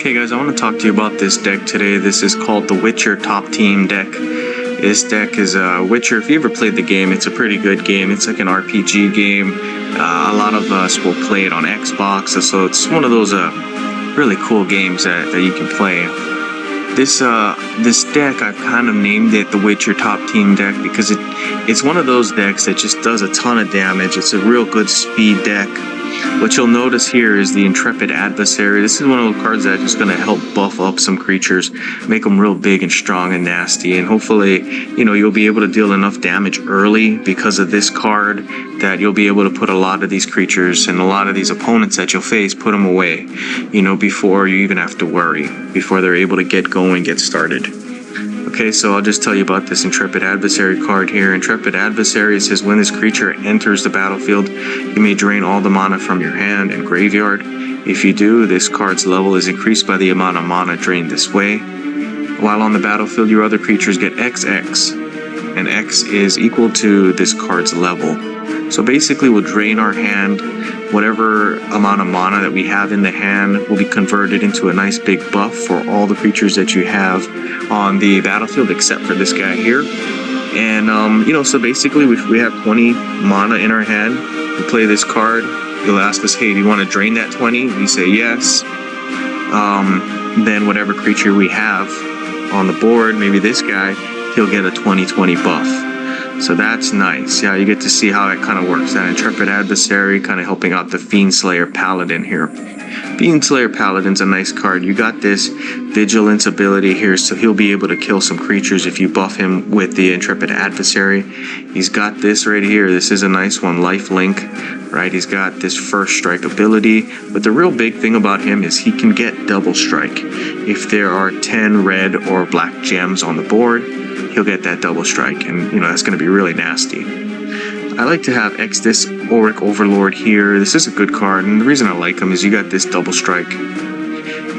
Okay guys, I want to talk to you about this deck today. This is called the Witcher Top Team deck. This deck is Witcher. If you ever played the game, it's a pretty good game. It's like an RPG game. A lot of us will play it on Xbox, so it's one of those really cool games that you can play. This deck, I've kind of named it the Witcher Top Team deck because it's one of those decks that just does a ton of damage. It's a real good speed deck. What you'll notice here is the Intrepid Adversary. This is one of the cards that's just going to help buff up some creatures, make them real big and strong and nasty, and hopefully, you'll be able to deal enough damage early because of this card that you'll be able to put a lot of these creatures and a lot of these opponents that you'll face, put them away, before you even have to worry, before they're able to get going, get started. Okay, so I'll just tell you about this Intrepid Adversary card here. Intrepid Adversary says when this creature enters the battlefield, you may drain all the mana from your hand and graveyard. If you do, this card's level is increased by the amount of mana drained this way. While on the battlefield, your other creatures get XX, and X is equal to this card's level. So basically, we'll drain our hand. Whatever amount of mana that we have in the hand will be converted into a nice big buff for all the creatures that you have on the battlefield, except for this guy here. And so basically, if we have 20 mana in our hand, we play this card. You'll ask us, hey, do you want to drain that 20? We say yes. Then whatever creature we have on the board, maybe this guy, he'll get a 20/20 buff. So that's nice. Yeah, you get to see how it kind of works. That Intrepid Adversary kind of helping out the Fiendslayer Paladin here. Fiendslayer Paladin's a nice card. You got this Vigilance ability here, so he'll be able to kill some creatures if you buff him with the Intrepid Adversary. He's got this right here. This is a nice one, Lifelink, right? He's got this First Strike ability, but the real big thing about him is he can get Double Strike. If there are 10 red or black gems on the board, he'll get that Double Strike, and that's going to be really nasty. I like to have Exodus Auric Overlord here. This is a good card, and the reason I like him is you got this Double Strike.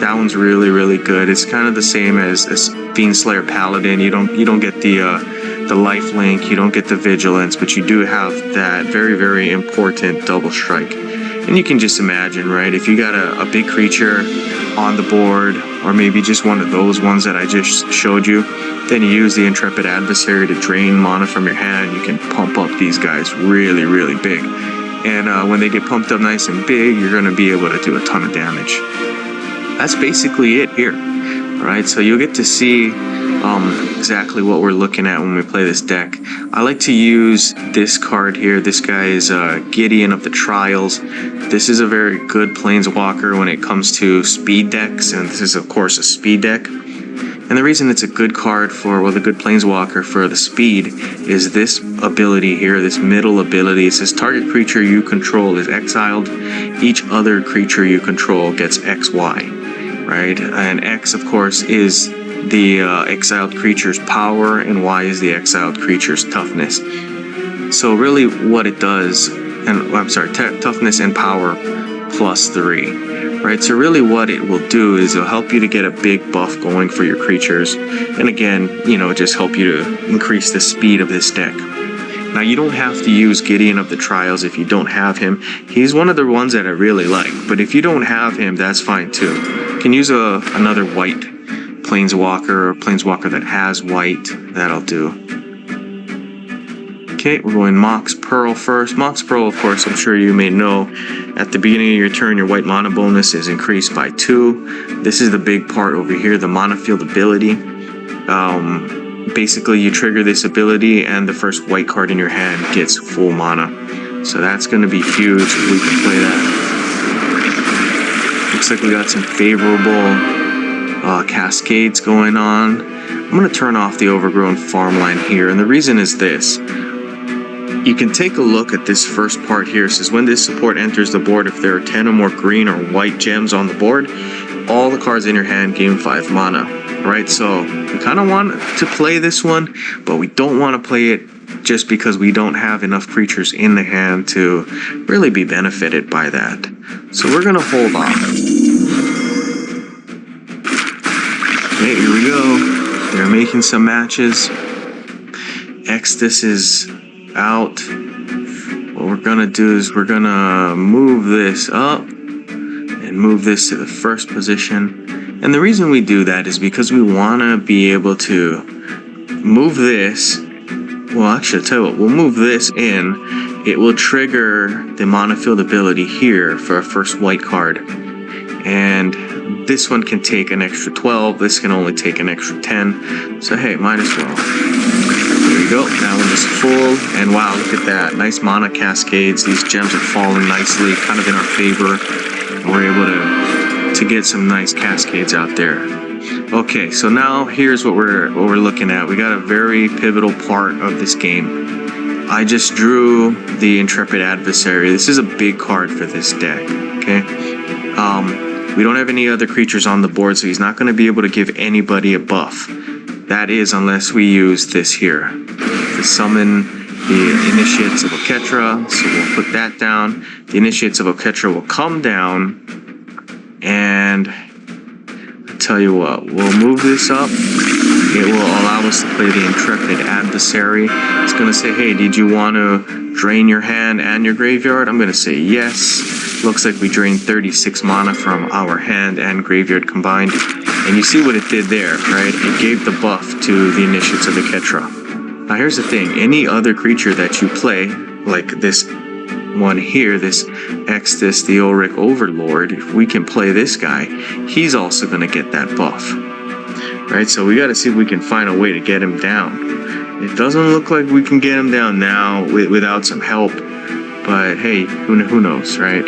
That one's really, really good. It's kind of the same as Fiendslayer Paladin. You don't get the Lifelink, you don't get the Vigilance, but you do have that very, very important Double Strike. And you can just imagine, right? If you got a big creature on the board, or maybe just one of those ones that I just showed you, then you use the Intrepid Adversary to drain mana from your hand. You can pump up these guys really, really big. And when they get pumped up nice and big, you're going to be able to do a ton of damage. That's basically it here. Alright, so you'll get to see exactly what we're looking at when we play this deck. I like to use this card here. This guy is Gideon of the Trials. This is a very good Planeswalker when it comes to speed decks, and this is of course a speed deck. And the reason it's a good card for, the good Planeswalker for the speed is this ability here, this middle ability. It says target creature you control is exiled. Each other creature you control gets XY, right? And X, of course, is the exiled creature's power, and Y is the exiled creature's toughness. So really what it does, toughness and power +3, right? So really what it will do is it'll help you to get a big buff going for your creatures, and again, just help you to increase the speed of this deck. Now, you don't have to use Gideon of the Trials if you don't have him. He's one of the ones that I really like, but if you don't have him, that's fine too. You can use another white Planeswalker, or Planeswalker that has white. That'll do. Okay, we're going Mox Pearl first. Mox Pearl, of course, I'm sure you may know, at the beginning of your turn, your white mana bonus is increased by 2. This is the big part over here, the Mana Field ability. Basically, you trigger this ability, and the first white card in your hand gets full mana. So that's going to be huge if we can play that. Looks like we got some favorable cascades going on. I'm going to turn off the Overgrown Farmland here, and the reason is this. You can take a look at this first part here. It says when this support enters the board, if there are 10 or more green or white gems on the board, all the cards in your hand gain 5 mana, right? So we kind of want to play this one, but we don't want to play it just because we don't have enough creatures in the hand to really be benefited by that. So we're going to hold off. Okay, here we go. They're making some matches. Exodus is out. What we're gonna do is we're gonna move this up and move this to the first position. And the reason we do that is because we want to be able to move this. Well, actually, I'll tell you what, we'll move this in. It will trigger the monofield ability here for our first white card. And this one can take an extra 12. This can only take an extra 10. So, hey, might as well. There you go. That one is full. And wow, look at that. Nice mana cascades. These gems are falling nicely, kind of in our favor. And we're able to get some nice cascades out there. Okay, so now here's what we're looking at. We got a very pivotal part of this game. I just drew the Intrepid Adversary. This is a big card for this deck, okay? We don't have any other creatures on the board, so he's not going to be able to give anybody a buff. That is, unless we use this here. To summon the Initiates of Oketra, so we'll put that down. The Initiates of Oketra will come down, and I'll tell you what, we'll move this up. It will allow us to play the Intrepid Adversary. It's going to say, hey, did you want to drain your hand and your graveyard? I'm going to say yes. Looks like we drained 36 mana from our hand and graveyard combined. And you see what it did there, right? It gave the buff to the Initiates of Oketra. Now here's the thing. Any other creature that you play, like this one here, this Extus, the Ulrich Overlord, if we can play this guy, he's also going to get that buff. Right? So we got to see if we can find a way to get him down. It doesn't look like we can get him down now without some help. But hey, who knows, right?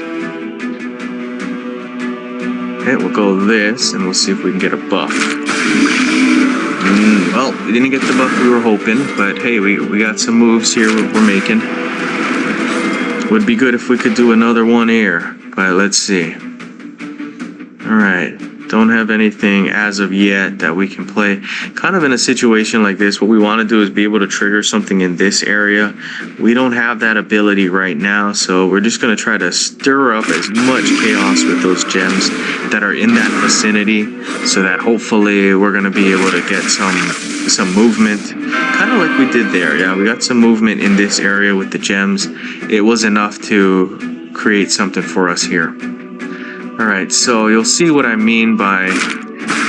Okay, we'll go this, and we'll see if we can get a buff. Well, we didn't get the buff we were hoping, but hey, we got some moves here we're making. Would be good if we could do another one here, but let's see. Alright, don't have anything as of yet that we can play. Kind of in a situation like this, what we want to do is be able to trigger something in this area. We don't have that ability right now, so we're just going to try to stir up as much chaos with those gems that are in that vicinity, so that hopefully we're going to be able to get some movement, kind of like we did there. Yeah, we got some movement in this area with the gems. It was enough to create something for us here. Alright, so you'll see what I mean by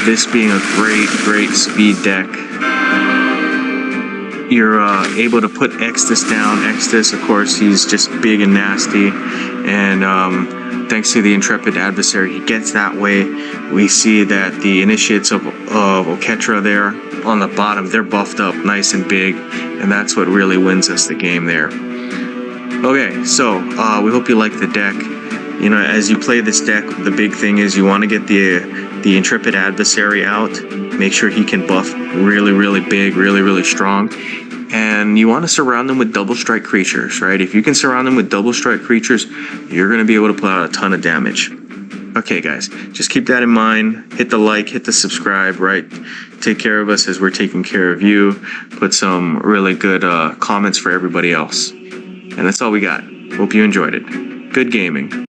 this being a great speed deck. You're able to put Extus down. Extus, of course, he's just big and nasty, and thanks to the Intrepid Adversary, he gets that way. We see that the Initiates of Oketra there on the bottom, they're buffed up nice and big, and that's what really wins us the game there. Okay, so we hope you like the deck. You know, as you play this deck, the big thing is you want to get the Intrepid Adversary out. Make sure he can buff really big, really strong. And you want to surround them with double strike creatures, right? If you can surround them with double strike creatures, you're going to be able to put out a ton of damage. Okay, guys, just keep that in mind. Hit the like, hit the subscribe, right? Take care of us as we're taking care of you. Put some really good comments for everybody else. And that's all we got. Hope you enjoyed it. Good gaming.